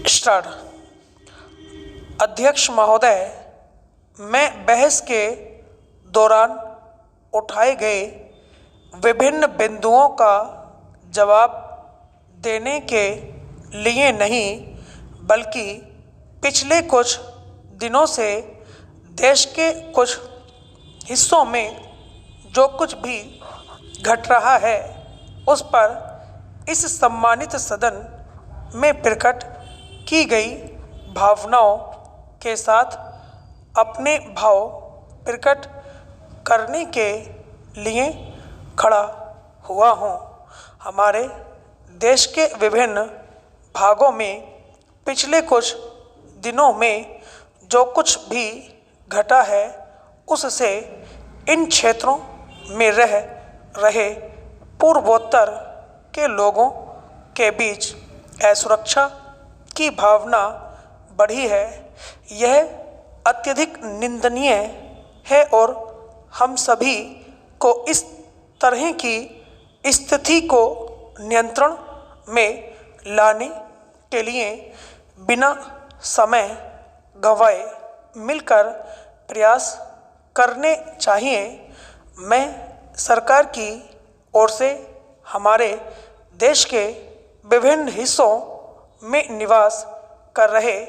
Start. अध्यक्ष महोदय, मैं बहस के दौरान उठाए गए विभिन्न बिंदुओं का जवाब देने के लिए नहीं बल्कि पिछले कुछ दिनों से देश के कुछ हिस्सों में जो कुछ भी घट रहा है उस पर इस सम्मानित सदन में प्रकट की गई भावनाओं के साथ अपने भाव प्रकट करने के लिए खड़ा हुआ हूँ। हमारे देश के विभिन्न भागों में पिछले कुछ दिनों में जो कुछ भी घटा है उससे इन क्षेत्रों में रह रहे पूर्वोत्तर के लोगों के बीच असुरक्षा की भावना बढ़ी है। यह अत्यधिक निंदनीय है और हम सभी को इस तरह की स्थिति को नियंत्रण में लाने के लिए बिना समय गंवाए मिलकर प्रयास करने चाहिए। मैं सरकार की ओर से हमारे देश के विभिन्न हिस्सों में निवास कर रहे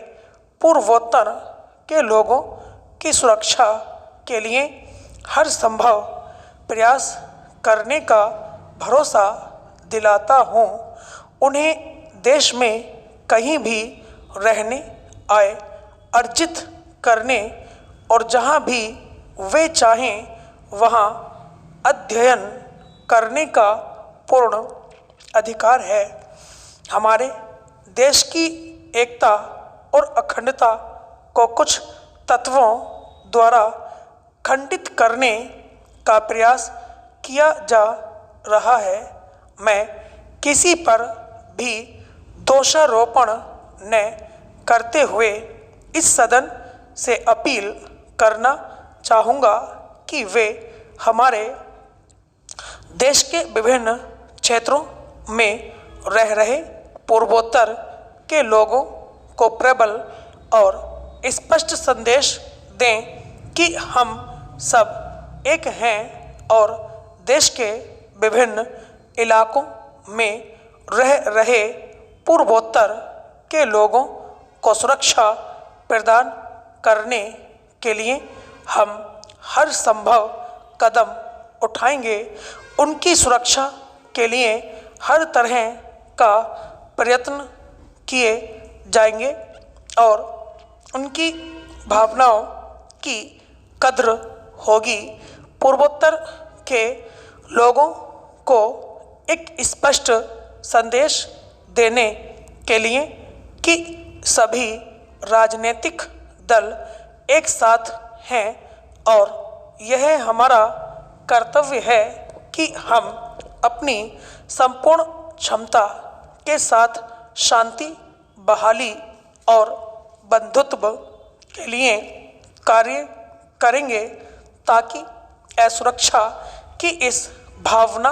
पूर्वोत्तर के लोगों की सुरक्षा के लिए हर संभव प्रयास करने का भरोसा दिलाता हूँ। उन्हें देश में कहीं भी रहने आए, अर्जित करने और जहाँ भी वे चाहें वहाँ अध्ययन करने का पूर्ण अधिकार है। हमारे देश की एकता और अखंडता को कुछ तत्वों द्वारा खंडित करने का प्रयास किया जा रहा है। मैं किसी पर भी दोषारोपण न करते हुए इस सदन से अपील करना चाहूँगा कि वे हमारे देश के विभिन्न क्षेत्रों में रह रहे पूर्वोत्तर के लोगों को प्रबल और स्पष्ट संदेश दें कि हम सब एक हैं और देश के विभिन्न इलाकों में रह रहे पूर्वोत्तर के लोगों को सुरक्षा प्रदान करने के लिए हम हर संभव कदम उठाएंगे। उनकी सुरक्षा के लिए हर तरह का प्रयत्न किए जाएंगे और उनकी भावनाओं की कद्र होगी। पूर्वोत्तर के लोगों को एक स्पष्ट संदेश देने के लिए कि सभी राजनीतिक दल एक साथ हैं और यह हमारा कर्तव्य है कि हम अपनी संपूर्ण क्षमता के साथ शांति, बहाली और बंधुत्व के लिए कार्य करेंगे ताकि असुरक्षा की इस भावना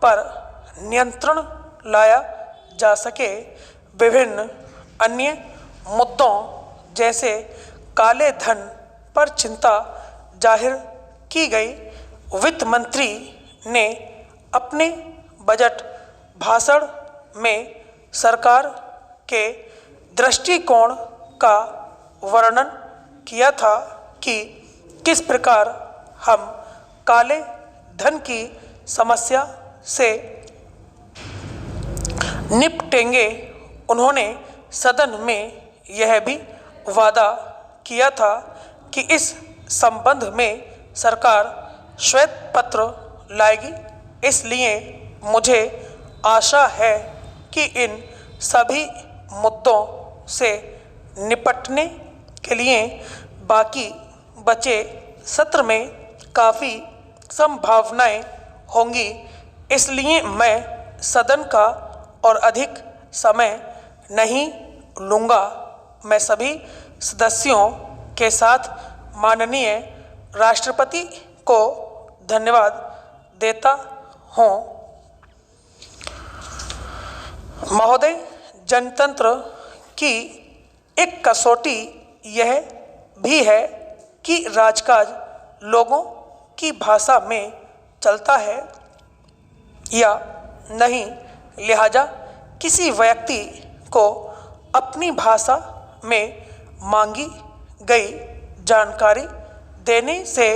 पर नियंत्रण लाया जा सके। विभिन्न अन्य मुद्दों जैसे काले धन पर चिंता जाहिर की गई। वित्त मंत्री ने अपने बजट भाषण में सरकार के दृष्टिकोण का वर्णन किया था कि किस प्रकार हम काले धन की समस्या से निपटेंगे। उन्होंने सदन में यह भी वादा किया था कि इस संबंध में सरकार श्वेत पत्र लाएगी। इसलिए मुझे आशा है कि इन सभी मुद्दों से निपटने के लिए बाकी बचे सत्र में काफ़ी संभावनाएं होंगी। इसलिए मैं सदन का और अधिक समय नहीं लूँगा। मैं सभी सदस्यों के साथ माननीय राष्ट्रपति को धन्यवाद देता हूँ। महोदय, जनतंत्र कि एक कसौटी यह भी है कि राजकाज लोगों की भाषा में चलता है या नहीं, लिहाजा किसी व्यक्ति को अपनी भाषा में मांगी गई जानकारी देने से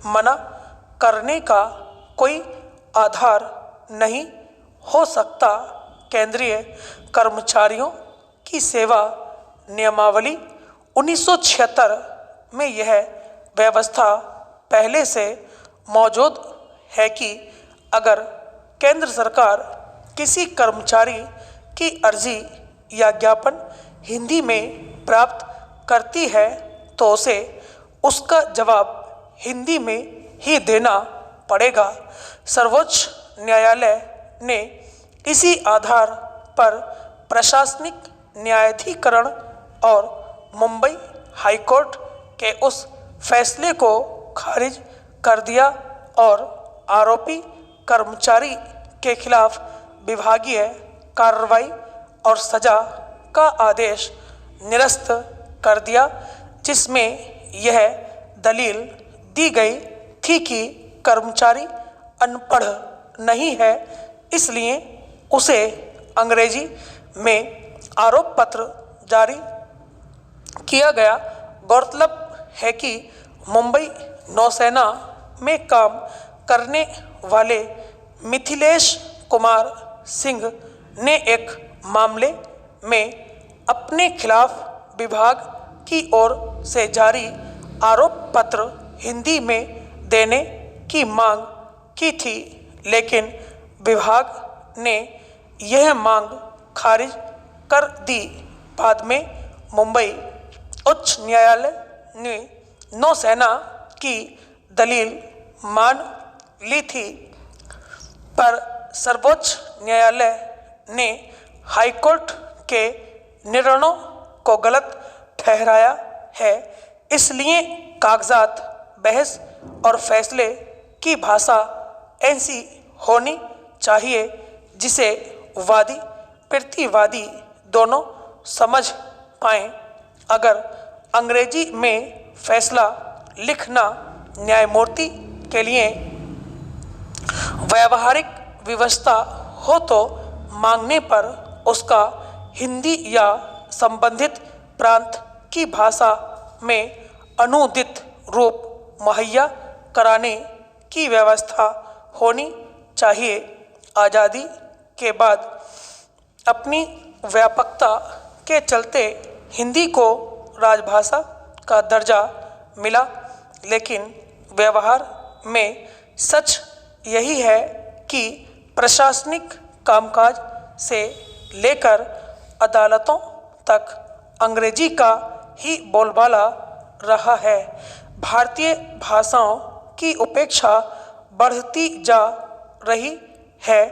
मना करने का कोई आधार नहीं हो सकता। केंद्रीय कर्मचारियों की सेवा नियमावली 1976 में यह व्यवस्था पहले से मौजूद है कि अगर केंद्र सरकार किसी कर्मचारी की अर्जी या ज्ञापन हिंदी में प्राप्त करती है तो उसे उसका जवाब हिंदी में ही देना पड़ेगा। सर्वोच्च न्यायालय ने इसी आधार पर प्रशासनिक न्यायाधिकरण और मुंबई हाईकोर्ट के उस फैसले को खारिज कर दिया और आरोपी कर्मचारी के खिलाफ विभागीय कार्रवाई और सजा का आदेश निरस्त कर दिया, जिसमें यह दलील दी गई थी कि कर्मचारी अनपढ़ नहीं है, इसलिए उसे अंग्रेजी में आरोप पत्र जारी किया गया। गौरतलब है कि मुंबई नौसेना में काम करने वाले मिथिलेश कुमार सिंह ने एक मामले में अपने खिलाफ विभाग की ओर से जारी आरोप पत्र हिंदी में देने की मांग की थी, लेकिन विभाग ने यह मांग खारिज कर दी। बाद में मुंबई उच्च न्यायालय ने नौसेना की दलील मान ली थी, पर सर्वोच्च न्यायालय ने हाईकोर्ट के निर्णयों को गलत ठहराया है। इसलिए कागजात, बहस और फैसले की भाषा ऐसी होनी चाहिए जिसे वादी प्रतिवादी दोनों समझ पाएं। अगर अंग्रेजी में फैसला लिखना न्यायमूर्ति के लिए व्यावहारिक व्यवस्था हो तो मांगने पर उसका हिंदी या संबंधित प्रांत की भाषा में अनुदित रूप मुहैया कराने की व्यवस्था होनी चाहिए। आज़ादी के बाद अपनी व्यापकता के चलते हिंदी को राजभाषा का दर्जा मिला, लेकिन व्यवहार में सच यही है कि प्रशासनिक कामकाज से लेकर अदालतों तक अंग्रेजी का ही बोलबाला रहा है। भारतीय भाषाओं की उपेक्षा बढ़ती जा रही है।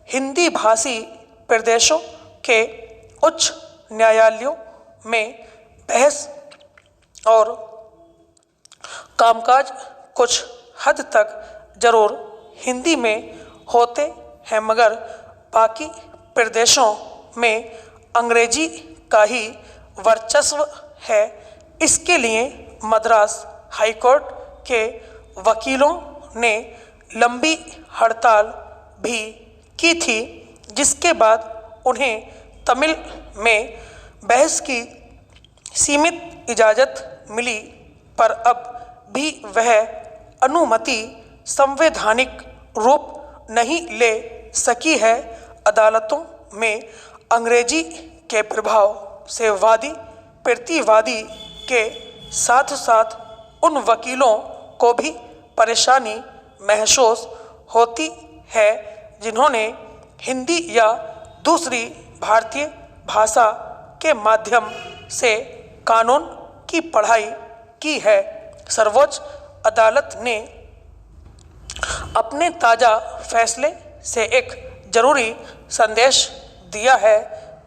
हिंदी भाषी प्रदेशों के उच्च न्यायालयों में बहस और कामकाज कुछ हद तक जरूर हिंदी में होते हैं, मगर बाकी प्रदेशों में अंग्रेजी का ही वर्चस्व है। इसके लिए मद्रास हाईकोर्ट के वकीलों ने लंबी हड़ताल भी की थी, जिसके बाद उन्हें तमिल में बहस की सीमित इजाज़त मिली, पर अब भी वह अनुमति संवैधानिक रूप नहीं ले सकी है। अदालतों में अंग्रेजी के प्रभाव से वादी प्रतिवादी के साथ साथ उन वकीलों को भी परेशानी महसूस होती है जिन्होंने हिंदी या दूसरी भारतीय भाषा के माध्यम से कानून की पढ़ाई की है। सर्वोच्च अदालत ने अपने ताज़ा फैसले से एक जरूरी संदेश दिया है,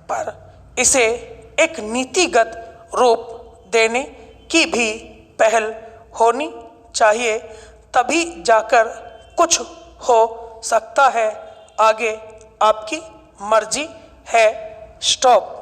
पर इसे एक नीतिगत रूप देने की भी पहल होनी चाहिए, तभी जाकर कुछ हो सकता है। आगे आपकी मर्जी है। स्टॉप।